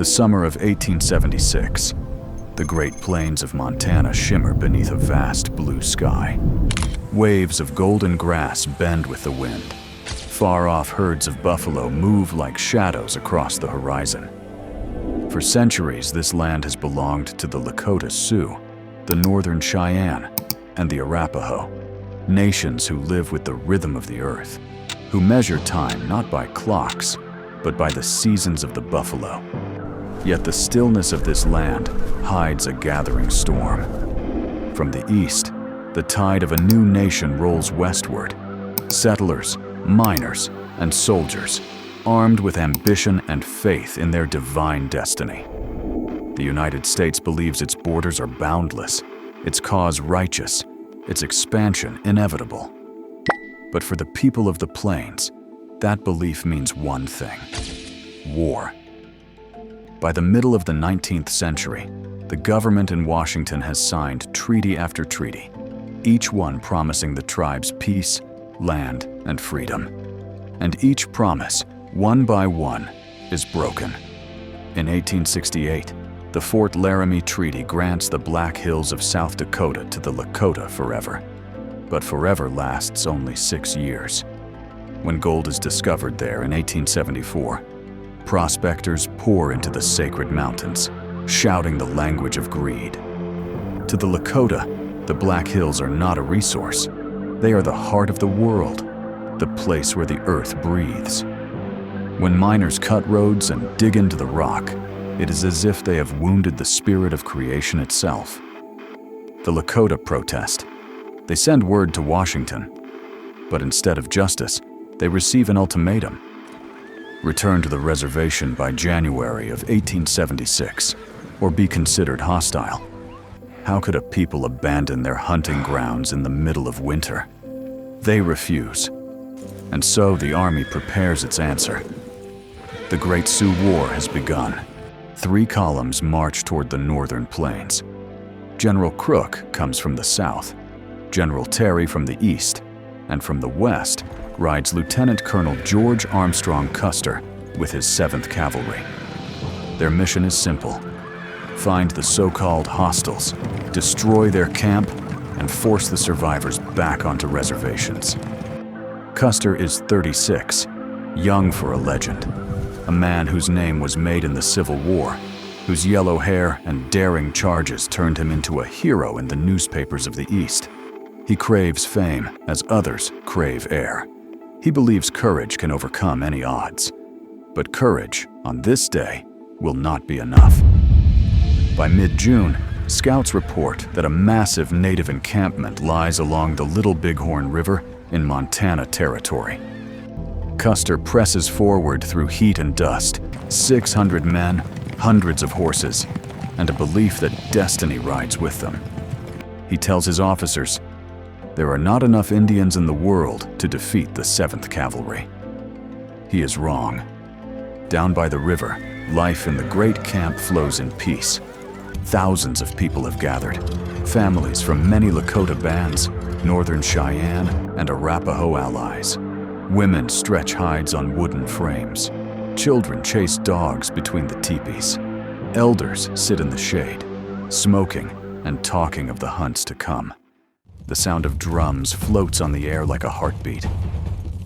summer of 1876. The Great Plains of Montana shimmer beneath a vast blue sky. Waves of golden grass bend with the wind. Far-off herds of buffalo move like shadows across the horizon. For centuries, this land has belonged to the Lakota Sioux, the Northern Cheyenne, and the Arapaho, nations who live with the rhythm of the earth, who measure time not by clocks, but by the seasons of the buffalo. Yet the stillness of this land hides a gathering storm. From the east, the tide of a new nation rolls westward. Settlers, miners, and soldiers, armed with ambition and faith in their divine destiny. The United States believes its borders are boundless, its cause righteous, its expansion inevitable. But for the people of the plains, that belief means one thing: war. By the middle of the 19th century, the government in Washington has signed treaty after treaty, each one promising the tribes peace, land, and freedom. And each promise, one by one, is broken. In 1868, the Fort Laramie Treaty grants the Black Hills of South Dakota to the Lakota forever. But forever lasts only 6 years. When gold is discovered there in 1874, prospectors pour into the sacred mountains, shouting the language of greed. To the Lakota, the Black Hills are not a resource. They are the heart of the world, the place where the earth breathes. When miners cut roads and dig into the rock, it is as if they have wounded the spirit of creation itself. The Lakota protest. They send word to Washington, but instead of justice, they receive an ultimatum. Return to the reservation by January of 1876, or be considered hostile. How could a people abandon their hunting grounds in the middle of winter? They refuse, and so the army prepares its answer. The Great Sioux War has begun. 3 columns march toward the northern plains. General Crook comes from the south, General Terry from the east, and from the west rides Lieutenant Colonel George Armstrong Custer with his 7th Cavalry. Their mission is simple: find the so-called hostiles, destroy their camp, and force the survivors back onto reservations. Custer is 36, young for a legend, a man whose name was made in the Civil War, whose yellow hair and daring charges turned him into a hero in the newspapers of the East. He craves fame as others crave air. He believes courage can overcome any odds. But courage, on this day, will not be enough. By mid-June, scouts report that a massive native encampment lies along the Little Bighorn River in Montana territory. Custer presses forward through heat and dust, 600 men, hundreds of horses, and a belief that destiny rides with them. He tells his officers, there are not enough Indians in the world to defeat the 7th Cavalry. He is wrong. Down by the river, life in the great camp flows in peace. Thousands of people have gathered, families from many Lakota bands, Northern Cheyenne, and Arapaho allies. Women stretch hides on wooden frames. Children chase dogs between the teepees. Elders sit in the shade, smoking and talking of the hunts to come. The sound of drums floats on the air like a heartbeat.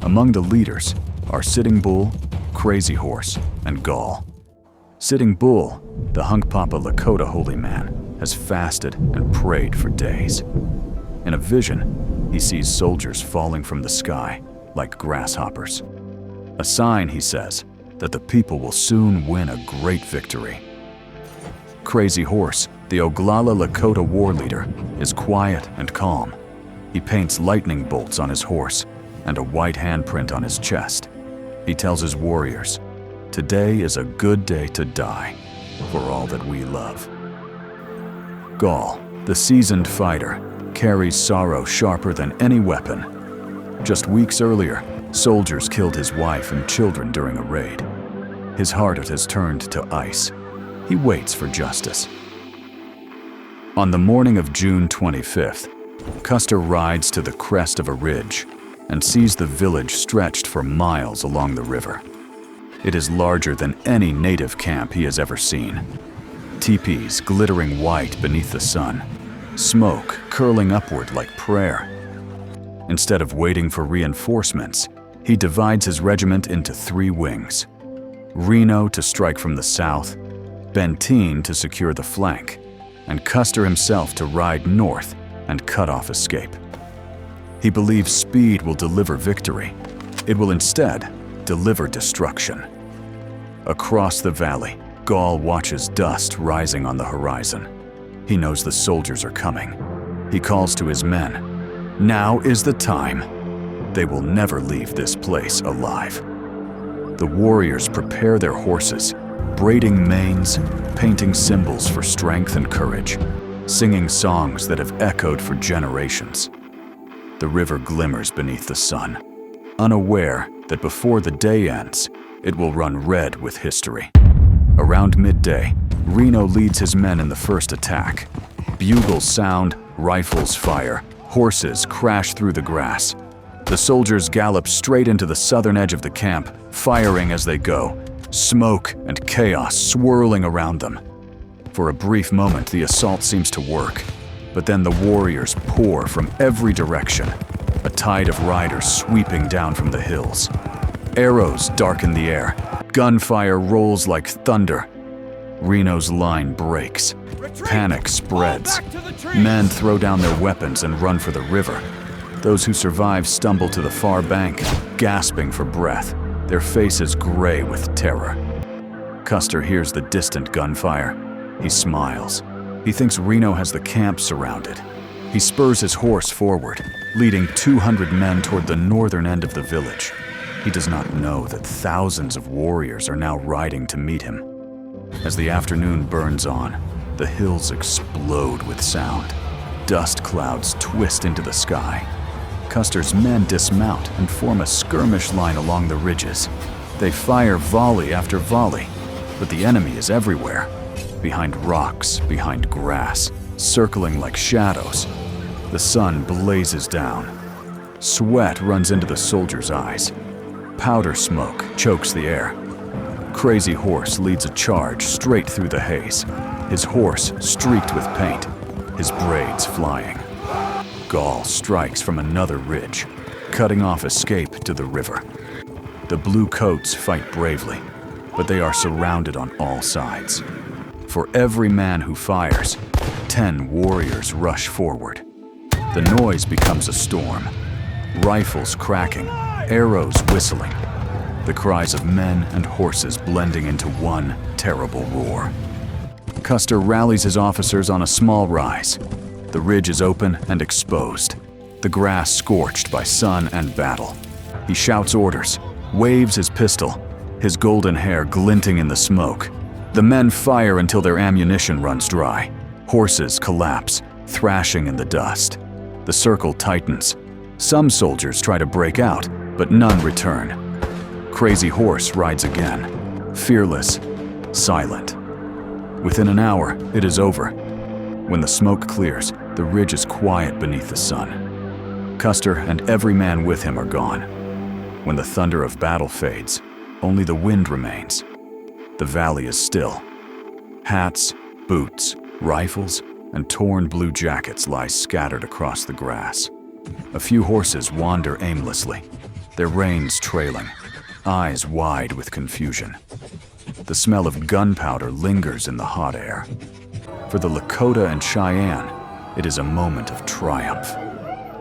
Among the leaders are Sitting Bull, Crazy Horse, and Gall. Sitting Bull, the Hunkpapa Lakota holy man, has fasted and prayed for days. In a vision, he sees soldiers falling from the sky like grasshoppers. A sign, he says, that the people will soon win a great victory. Crazy Horse, the Oglala Lakota war leader, is quiet and calm. He paints lightning bolts on his horse and a white handprint on his chest. He tells his warriors, today is a good day to die for all that we love. Gall, the seasoned fighter, carries sorrow sharper than any weapon. Just weeks earlier, soldiers killed his wife and children during a raid. His heart has turned to ice. He waits for justice. On the morning of June 25th, Custer rides to the crest of a ridge and sees the village stretched for miles along the river. It is larger than any native camp he has ever seen. Teepees glittering white beneath the sun, smoke curling upward like prayer. Instead of waiting for reinforcements, he divides his regiment into 3 wings. Reno to strike from the south, Benteen to secure the flank, and Custer himself to ride north and cut off escape. He believes speed will deliver victory. It will instead deliver destruction. Across the valley, Gall watches dust rising on the horizon. He knows the soldiers are coming. He calls to his men. Now is the time. They will never leave this place alive. The warriors prepare their horses, braiding manes, painting symbols for strength and courage, singing songs that have echoed for generations. The river glimmers beneath the sun, unaware that before the day ends, it will run red with history. Around midday, Reno leads his men in the first attack. Bugles sound, rifles fire, horses crash through the grass. The soldiers gallop straight into the southern edge of the camp, firing as they go, smoke and chaos swirling around them. For a brief moment, the assault seems to work, but then the warriors pour from every direction, a tide of riders sweeping down from the hills. Arrows darken the air, gunfire rolls like thunder. Reno's line breaks. Panic spreads. Men throw down their weapons and run for the river. Those who survive stumble to the far bank, gasping for breath, their faces gray with terror. Custer hears the distant gunfire. He smiles. He thinks Reno has the camp surrounded. He spurs his horse forward, leading 200 men toward the northern end of the village. He does not know that thousands of warriors are now riding to meet him. As the afternoon burns on, the hills explode with sound. Dust clouds twist into the sky. Custer's men dismount and form a skirmish line along the ridges. They fire volley after volley, but the enemy is everywhere. Behind rocks, behind grass, circling like shadows. The sun blazes down. Sweat runs into the soldiers' eyes. Powder smoke chokes the air. Crazy Horse leads a charge straight through the haze, his horse streaked with paint, his braids flying. Gall strikes from another ridge, cutting off escape to the river. The blue coats fight bravely, but they are surrounded on all sides. For every man who fires, 10 warriors rush forward. The noise becomes a storm. Rifles cracking, arrows whistling. The cries of men and horses blending into one terrible roar. Custer rallies his officers on a small rise. The ridge is open and exposed, the grass scorched by sun and battle. He shouts orders, waves his pistol, his golden hair glinting in the smoke. The men fire until their ammunition runs dry. Horses collapse, thrashing in the dust. The circle tightens. Some soldiers try to break out, but none return. Crazy Horse rides again, fearless, silent. Within an hour, it is over. When the smoke clears, the ridge is quiet beneath the sun. Custer and every man with him are gone. When the thunder of battle fades, only the wind remains. The valley is still. Hats, boots, rifles, and torn blue jackets lie scattered across the grass. A few horses wander aimlessly, their reins trailing, eyes wide with confusion. The smell of gunpowder lingers in the hot air. For the Lakota and Cheyenne, it is a moment of triumph.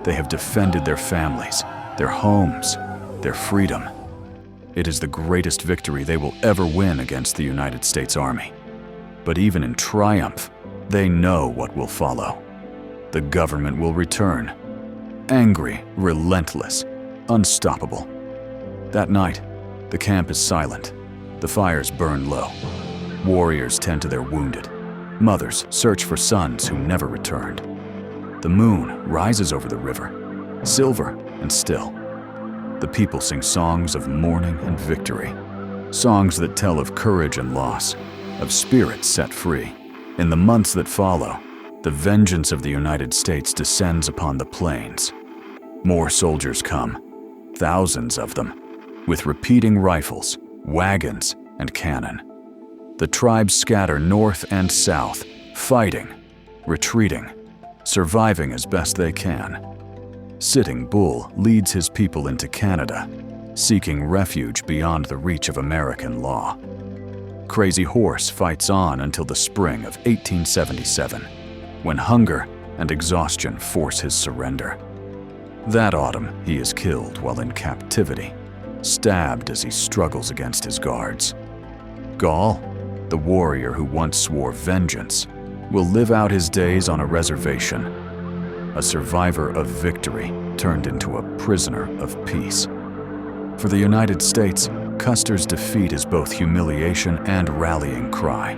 They have defended their families, their homes, their freedom. It is the greatest victory they will ever win against the United States Army. But even in triumph, they know what will follow. The government will return. Angry, relentless, unstoppable. That night, the camp is silent. The fires burn low. Warriors tend to their wounded. Mothers search for sons who never returned. The moon rises over the river, silver and still. The people sing songs of mourning and victory, songs that tell of courage and loss, of spirits set free. In the months that follow, the vengeance of the United States descends upon the plains. More soldiers come, thousands of them, with repeating rifles, wagons, and cannon. The tribes scatter north and south, fighting, retreating, surviving as best they can. Sitting Bull leads his people into Canada, seeking refuge beyond the reach of American law. Crazy Horse fights on until the spring of 1877, when hunger and exhaustion force his surrender. That autumn, he is killed while in captivity, stabbed as he struggles against his guards. Gall, the warrior who once swore vengeance, will live out his days on a reservation, a survivor of victory turned into a prisoner of peace. For the United States, Custer's defeat is both humiliation and rallying cry.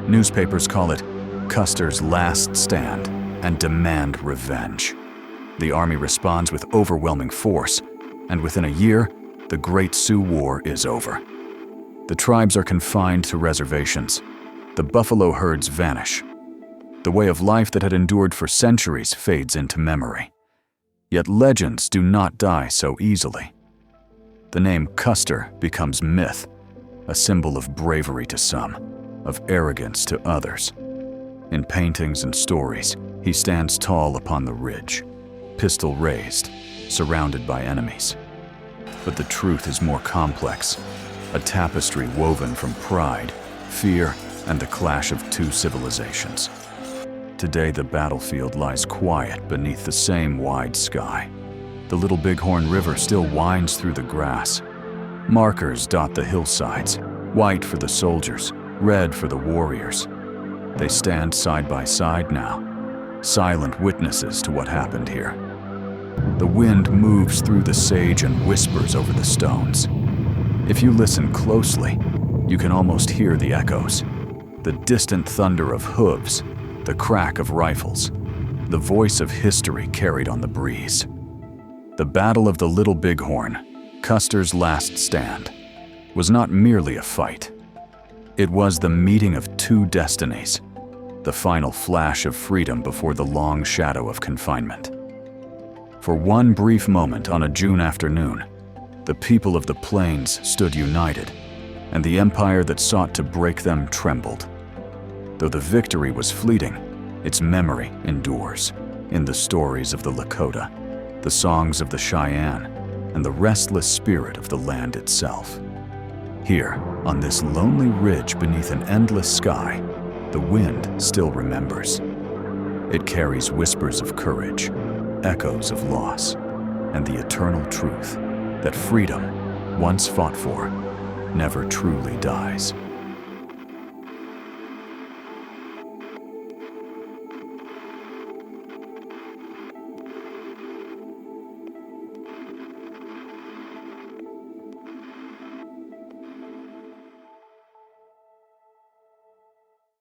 Newspapers call it Custer's last stand and demand revenge. The Army responds with overwhelming force, and within a year, the Great Sioux War is over. The tribes are confined to reservations. The buffalo herds vanish. The way of life that had endured for centuries fades into memory. Yet legends do not die so easily. The name Custer becomes myth, a symbol of bravery to some, of arrogance to others. In paintings and stories, he stands tall upon the ridge, pistol raised, surrounded by enemies. But the truth is more complex, a tapestry woven from pride, fear, and the clash of two civilizations. Today, the battlefield lies quiet beneath the same wide sky. The Little Bighorn River still winds through the grass. Markers dot the hillsides, white for the soldiers, red for the warriors. They stand side by side now, silent witnesses to what happened here. The wind moves through the sage and whispers over the stones. If you listen closely, you can almost hear the echoes, the distant thunder of hooves, the crack of rifles, the voice of history carried on the breeze. The Battle of the Little Bighorn, Custer's last stand, was not merely a fight. It was the meeting of two destinies, the final flash of freedom before the long shadow of confinement. For one brief moment on a June afternoon, the people of the plains stood united, and the empire that sought to break them trembled. Though the victory was fleeting, its memory endures in the stories of the Lakota, the songs of the Cheyenne, and the restless spirit of the land itself. Here, on this lonely ridge beneath an endless sky, the wind still remembers. It carries whispers of courage, echoes of loss, and the eternal truth that freedom, once fought for, never truly dies.